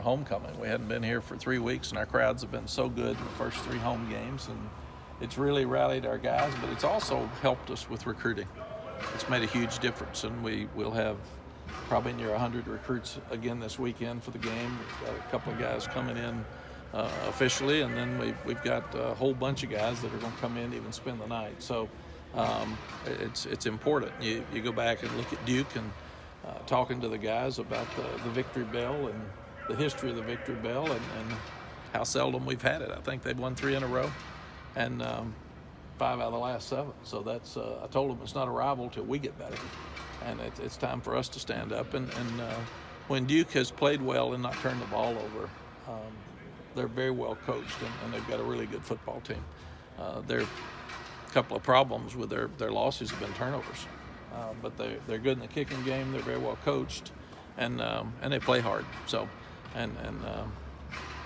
homecoming. We hadn't been here for 3 weeks, and our crowds have been so good in the first 3 home games, and it's really rallied our guys, but it's also helped us with recruiting. It's made a huge difference, and we'll have probably near 100 recruits again this weekend for the game. We've got a couple of guys coming in officially, and then we've got a whole bunch of guys that are going to come in to even spend the night. So it's important. You go back and look at Duke and talking to the guys about the victory bell and the history of the victory bell and how seldom we've had it. I think they've won 3 in a row, and 5 out of the last 7. So that's I told them it's not a rival till we get better, and it's time for us to stand up. And when Duke has played well and not turned the ball over, they're very well coached, and they've got a really good football team. There are a couple of problems with their losses have been turnovers, but they're good in the kicking game. They're very well coached, and they play hard. So, and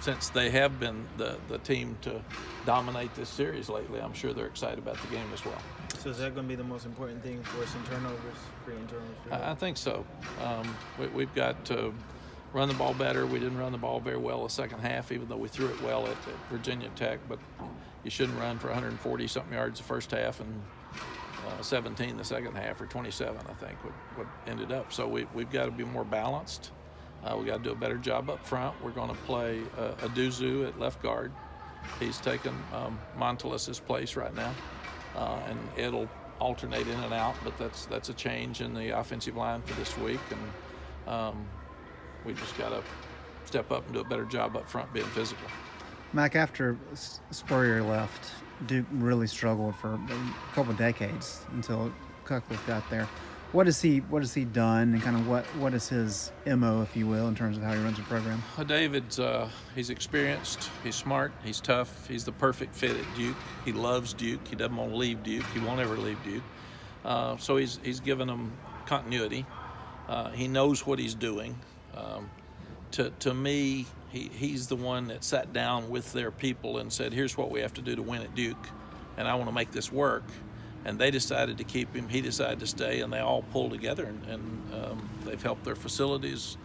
since they have been the team to dominate this series lately, I'm sure they're excited about the game as well. So is that going to be the most important thing for some turnovers, creating turnovers? I think so. We've got to run the ball better. We didn't run the ball very well the second half, even though we threw it well at Virginia Tech, but you shouldn't run for 140-something yards the first half and 17 the second half, or 27, I think, what ended up. So we've got to be more balanced. We've got to do a better job up front. We're going to play Aduzu at left guard. He's taken Montelis's place right now, and it'll alternate in and out, but that's a change in the offensive line for this week, and we just got to step up and do a better job up front being physical. Mack, after Spurrier left, Duke really struggled for a couple of decades until Cutcliffe got there. What has he done, and kind of what is his MO, if you will, in terms of how he runs the program? David's he's experienced, he's smart, he's tough, he's the perfect fit at Duke. He loves Duke. He doesn't want to leave Duke. He won't ever leave Duke. So he's given them continuity. He knows what he's doing. To me, he's the one that sat down with their people and said, here's what we have to do to win at Duke, and I want to make this work. And they decided to keep him. He decided to stay, and they all pulled together, and they've helped their facilities.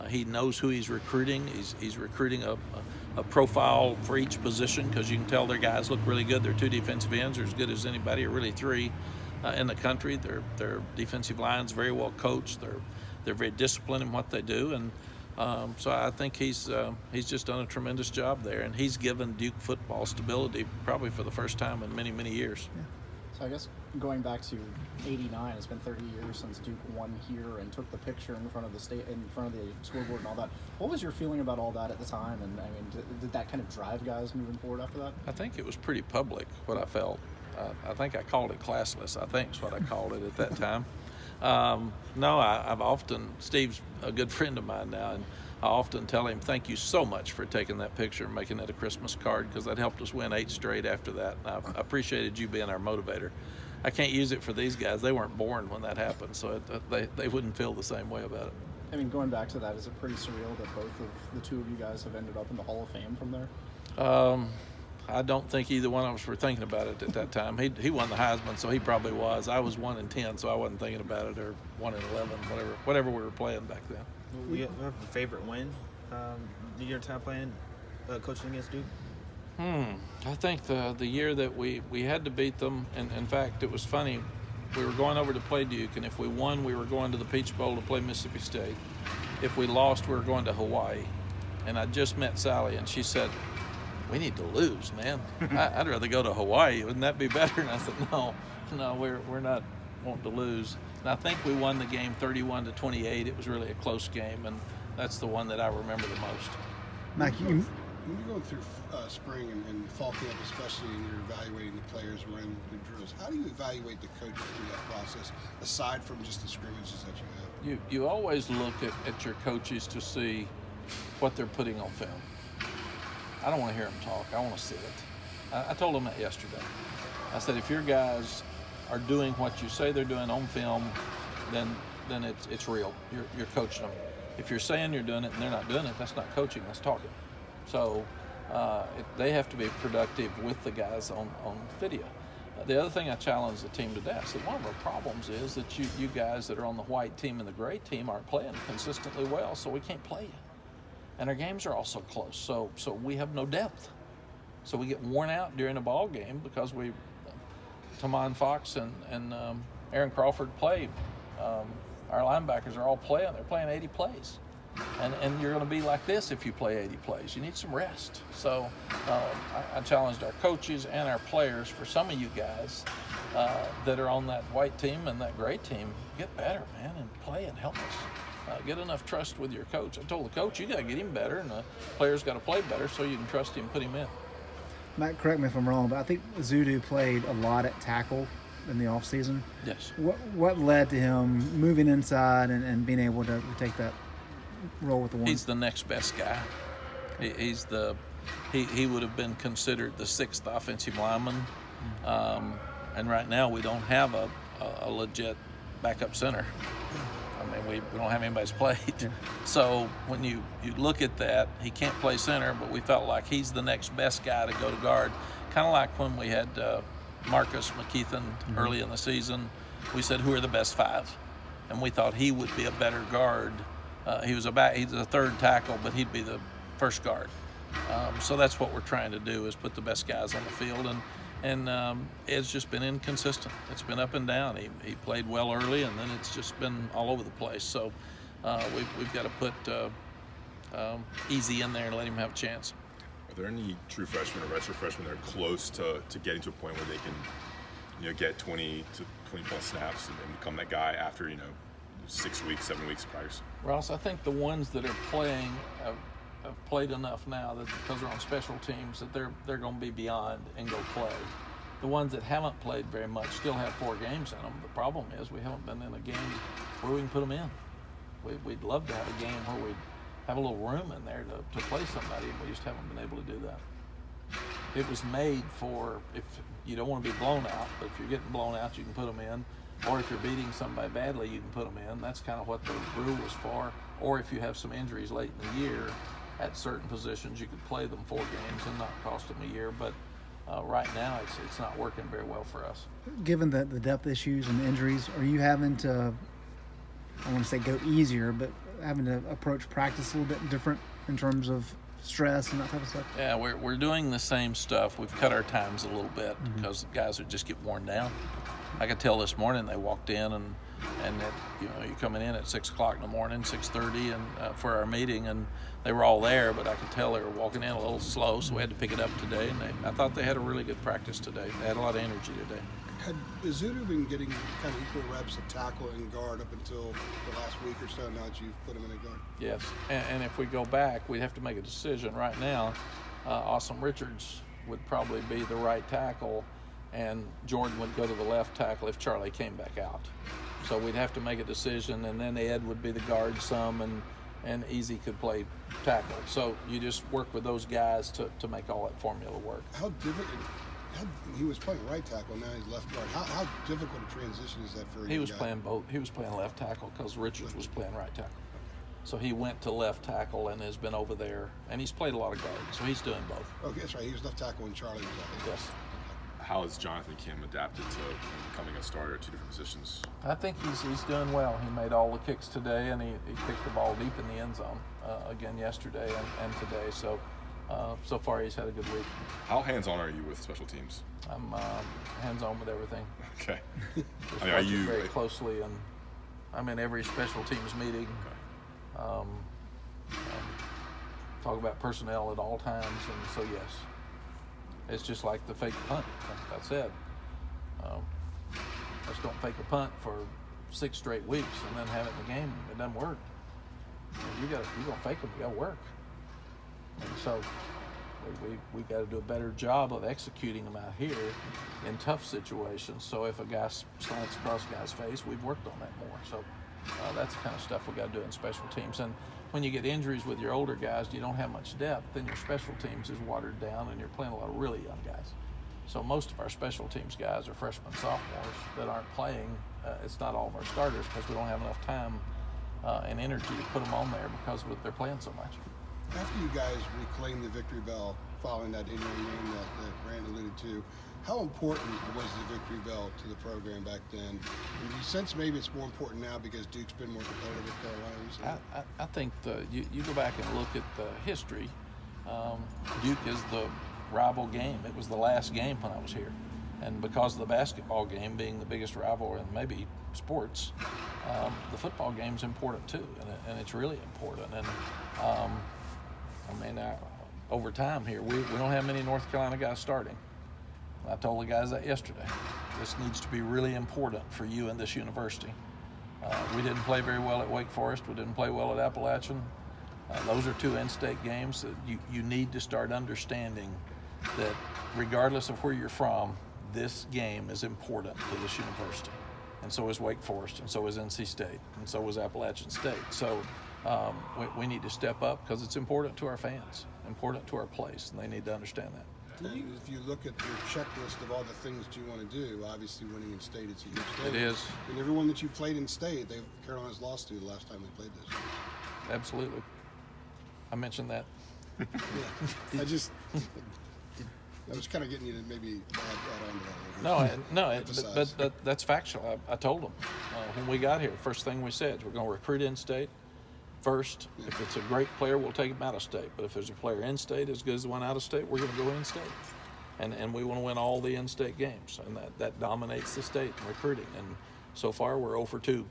He knows who he's recruiting. He's recruiting a profile for each position, because you can tell their guys look really good. They're 2 defensive ends, they're as good as anybody, or really 3 in the country. Their defensive line's very well coached. They're very disciplined in what they do, and so I think he's just done a tremendous job there, and he's given Duke football stability probably for the first time in many, many years. Yeah. So I guess going back to '89, it's been 30 years since Duke won here and took the picture in front of the scoreboard and all that. What was your feeling about all that at the time? And I mean, did that kind of drive guys moving forward after that? I think it was pretty public what I felt. I think I called it classless. I think is what I called it at that time. No, I've often, Steve's a good friend of mine now, and I often tell him, thank you so much for taking that picture and making it a Christmas card, because that helped us win 8 straight after that. And I appreciated you being our motivator. I can't use it for these guys. They weren't born when that happened, so they wouldn't feel the same way about it. I mean, going back to that, is it pretty surreal that both of the 2 of you guys have ended up in the Hall of Fame from there? I don't think either one of us were thinking about it at that time. He won the Heisman, so he probably was. I was 1 in 10, so I wasn't thinking about it, or 1 in 11, whatever we were playing back then. You have a favorite win your time playing, coaching against Duke? I think the year that we had to beat them, and in fact, it was funny. We were going over to play Duke, and if we won, we were going to the Peach Bowl to play Mississippi State. If we lost, we were going to Hawaii. And I just met Sally, and she said, we need to lose, man. I'd rather go to Hawaii. Wouldn't that be better? And I said, no, we're not wanting to lose. And I think we won the game 31-28. It was really a close game, and that's the one that I remember the most. Mack, when you're going through spring and fall camp, especially, and you're evaluating the players running the drills, how do you evaluate the coaches through that process, aside from just the scrimmages that you have? You always look at your coaches to see what they're putting on film. I don't want to hear them talk. I want to see it. I told them that yesterday. I said, if your guys are doing what you say they're doing on film, then it's real. You're coaching them. If you're saying you're doing it and they're not doing it, that's not coaching, that's talking. So they have to be productive with the guys on video. The other thing I challenge the team today, I said, one of our problems is that you guys that are on the white team and the gray team aren't playing consistently well, so we can't play you. and our games are also close. So we have no depth. So we get worn out during a ball game because Tamon Fox and Aaron Crawford play. Our linebackers are all playing. They're playing 80 plays. And you're going to be like this if you play 80 plays. You need some rest. So I challenged our coaches and our players, for some of you guys that are on that white team and that gray team, get better, man, and play and help us. Get enough trust with your coach. I told the coach, you got to get him better, and the players got to play better so you can trust him, put him in. Matt, correct me if I'm wrong, but I think Zudu played a lot at tackle in the offseason. Yes. What led to him moving inside and being able to take that role with the one? He's the next best guy. He would have been considered the 6th offensive lineman. And right now we don't have a legit backup center. I mean, we don't have anybody's played. Yeah. So when you look at that, he can't play center, but we felt like he's the next best guy to go to guard. Kind of like when we had Marcus McKeithen early in the season. We said, who are the best 5? And we thought he would be a better guard. He's a 3rd tackle, but he'd be the 1st guard. So that's what we're trying to do, is put the best guys on the field. And it's just been inconsistent. It's been up and down. He played well early, and then it's just been all over the place. So we've got to put Easy in there and let him have a chance. Are there any true freshmen or redshirt freshmen that are close to getting to a point where they can, get 20 to 20 plus snaps and become that guy after 6 weeks, 7 weeks of practice? Ross, I think the ones that are playing have played enough now that because they're on special teams that they're going to be beyond and go play. The ones that haven't played very much still have 4 games in them. The problem is we haven't been in a game where we can put them in. We'd love to have a game where we'd have a little room in there to play somebody, and we just haven't been able to do that. It was made for, if you don't want to be blown out, but if you're getting blown out, you can put them in. Or if you're beating somebody badly, you can put them in. That's kind of what the rule was for. Or if you have some injuries late in the year at certain positions, you could play them 4 games and not cost them a year. But right now, it's not working very well for us. Given the depth issues and injuries, are you having to, I want to say go easier, but having to approach practice a little bit different in terms of stress and that type of stuff? Yeah, we're doing the same stuff. We've cut our times a little bit because guys would just get worn down. I could tell this morning they walked in and that, you're coming in at 6 o'clock in the morning, 6:30, and for our meeting, and they were all there, but I could tell they were walking in a little slow, so we had to pick it up today. And I thought they had a really good practice today. They had a lot of energy today. Had Zudu been getting kind of equal reps at tackle and guard up until the last week or so now that you've put him in a guard? Yes, and if we go back, we'd have to make a decision. Right now, Awesome Richards would probably be the right tackle, and Jordan would go to the left tackle if Charlie came back out. So we'd have to make a decision, and then Ed would be the guard some, and Easy could play tackle. So you just work with those guys to make all that formula work. How difficult? He was playing right tackle, now he's left guard. How difficult a transition is that for He was playing both. He was playing left tackle because Richards was playing right tackle. So he went to left tackle and has been over there, and he's played a lot of guard, so he's doing both. Okay, that's right. He was left tackle when Charlie was out. Yes. How has Jonathan Kim adapted to becoming a starter at 2 different positions? I think he's doing well. He made all the kicks today, and he kicked the ball deep in the end zone again yesterday and today. So far he's had a good week. How hands-on are you with special teams? I'm hands-on with everything. Okay. Just are you very closely, and I'm in every special teams meeting. Okay. Talk about personnel at all times, and so yes. It's just like the fake punt, like I said. Just don't fake a punt for 6 straight weeks and then have it in the game. It doesn't work. You're gonna fake them. You gotta work. And so we got to do a better job of executing them out here in tough situations. So if a guy slants across a guy's face, we've worked on that more. So that's the kind of stuff we got to do in special teams. And when you get injuries with your older guys, you don't have much depth, then your special teams is watered down and you're playing a lot of really young guys. So most of our special teams guys are freshmen, sophomores that aren't playing. It's not all of our starters because we don't have enough time and energy to put them on there because they're playing so much. After you guys reclaimed the victory bell following that injury game that Brandon alluded to, How important was the victory bell to the program back then? And do you sense maybe it's more important now because Duke's been more competitive with Carolina? I think you go back and look at the history. Duke is the rival game. It was the last game when I was here. And because of the basketball game being the biggest rival in maybe sports, the football game's important too, and it's really important. And over time here, we don't have many North Carolina guys starting. I told the guys that yesterday. This needs to be really important for you and this university. We didn't play very well at Wake Forest. We didn't play well at Appalachian. Those are two in-state games that you need to start understanding that regardless of where you're from, this game is important to this university. And so is Wake Forest, and so is NC State, and so is Appalachian State. So we need to step up because it's important to our fans, important to our place, and they need to understand that. And if you look at your checklist of all the things that you want to do, obviously winning in state, it's a huge thing. It is. And everyone that you've played in state, Carolina's lost to the last time they played this. Absolutely. I mentioned that. Yeah. I was kind of getting you to maybe add on to that. But that's factual. I told them when we got here, first thing we said is we're going to recruit in state first. Yeah. If it's a great player, we'll take him out of state. But if there's a player in state as good as the one out of state, we're going to go in state. And we want to win all the in-state games. And that dominates the state in recruiting. And so far, we're 0 for 2.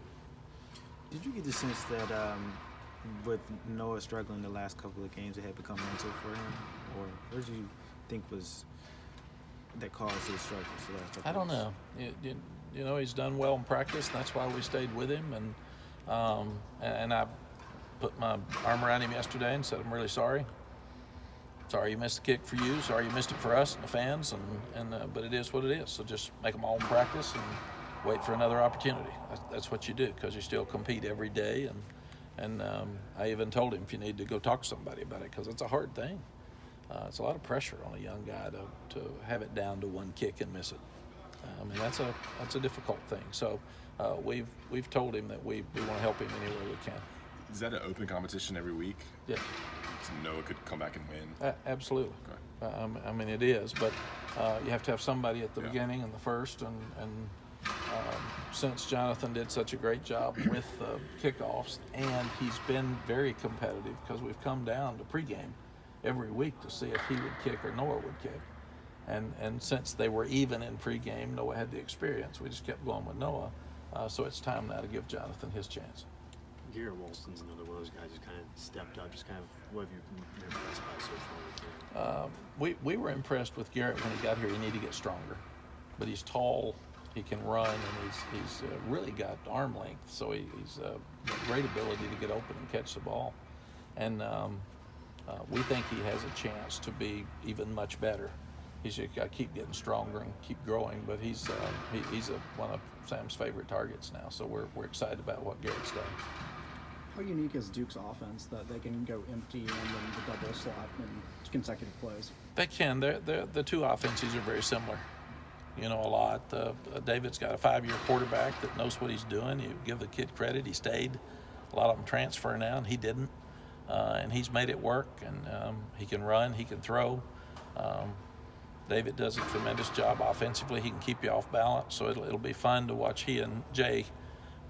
Did you get the sense that with Noah struggling the last couple of games, it had become mental for him? Or what did you think was that caused his struggles the last couple I don't know. You know, he's done well in practice, and that's why we stayed with him. And I put my arm around him yesterday and said, I'm really sorry. Sorry you missed the kick for you. Sorry you missed it for us and the fans. But it is what it is. So just make them all in practice and wait for another opportunity. That's what you do because you still compete every day. And I even told him if you need to go talk to somebody about it because it's a hard thing. It's a lot of pressure on a young guy to have it down to one kick and miss it. That's a difficult thing. So we've told him that we want to help him any way we can. Is that an open competition every week? Yeah. So Noah could come back and win? Absolutely. Okay. It is, but you have to have somebody at the beginning and the first, and since Jonathan did such a great job with kickoffs, and he's been very competitive because we've come down to pregame every week to see if he would kick or Noah would kick. And since they were even in pregame, Noah had the experience. We just kept going with Noah. So it's time now to give Jonathan his chance. Garrett Walston's another one of those guys who kind of stepped up. Just kind of what have you been impressed by so far? We were impressed with Garrett when he got here. He needed to get stronger. But he's tall, he can run, and he's really got arm length. So he's got great ability to get open and catch the ball. And we think he has a chance to be even much better. He's just got to keep getting stronger and keep growing, but he's one of Sam's favorite targets now, so we're excited about what Garrett's done. How unique is Duke's offense that they can go empty and then the double slot in consecutive plays? They can. The two offenses are very similar. You know, a lot. David's got a 5-year quarterback that knows what he's doing. You give the kid credit. He stayed. A lot of them transfer now, and he didn't. And he's made it work, and he can run, he can throw. David does a tremendous job offensively. He can keep you off balance, so it'll be fun to watch he and Jay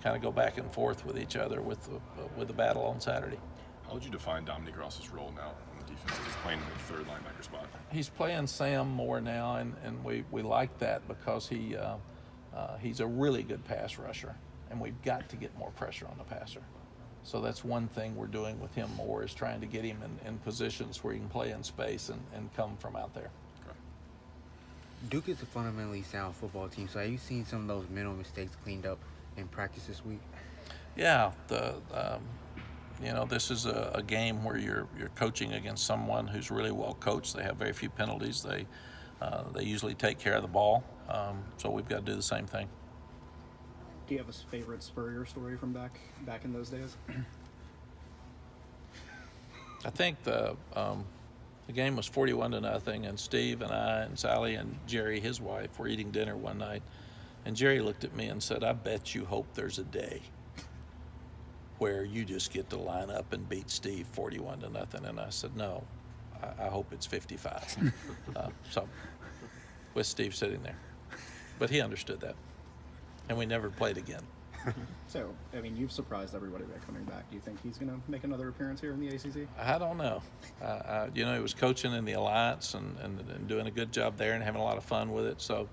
kind of go back and forth with each other with the battle on Saturday. How would you define Dominique Ross's role now on the defense? He's playing the third linebacker spot. He's playing Sam more now, and we like that because he's a really good pass rusher, and we've got to get more pressure on the passer. So that's one thing we're doing with him more is trying to get him in positions where he can play in space and come from out there. Okay. Duke is a fundamentally sound football team, so have you seen some of those mental mistakes cleaned up in practice this week? Yeah, this is a game where you're coaching against someone who's really well coached. They have very few penalties. They usually take care of the ball. So we've got to do the same thing. Do you have a favorite Spurrier story from back in those days? I think the game was 41-0, and Steve and I and Sally and Jerry, his wife, were eating dinner one night, and Jerry looked at me and said, "I bet you hope there's a day where you just get to line up and beat Steve 41-0." And I said, "No, I hope it's 55." So with Steve sitting there. But he understood that. And we never played again. So, I mean, you've surprised everybody by coming back. Do you think he's going to make another appearance here in the ACC? I don't know. He was coaching in the Alliance and doing a good job there and having a lot of fun with it. So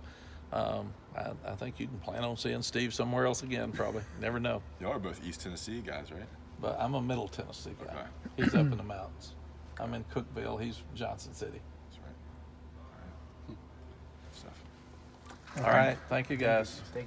I think you can plan on seeing Steve somewhere else again, probably. Never know. Y'all are both East Tennessee guys, right? But I'm a Middle Tennessee guy. Okay. He's up in the mountains. I'm in Cookeville. He's Johnson City. That's right. All right. Good stuff. All right. Thank you, guys.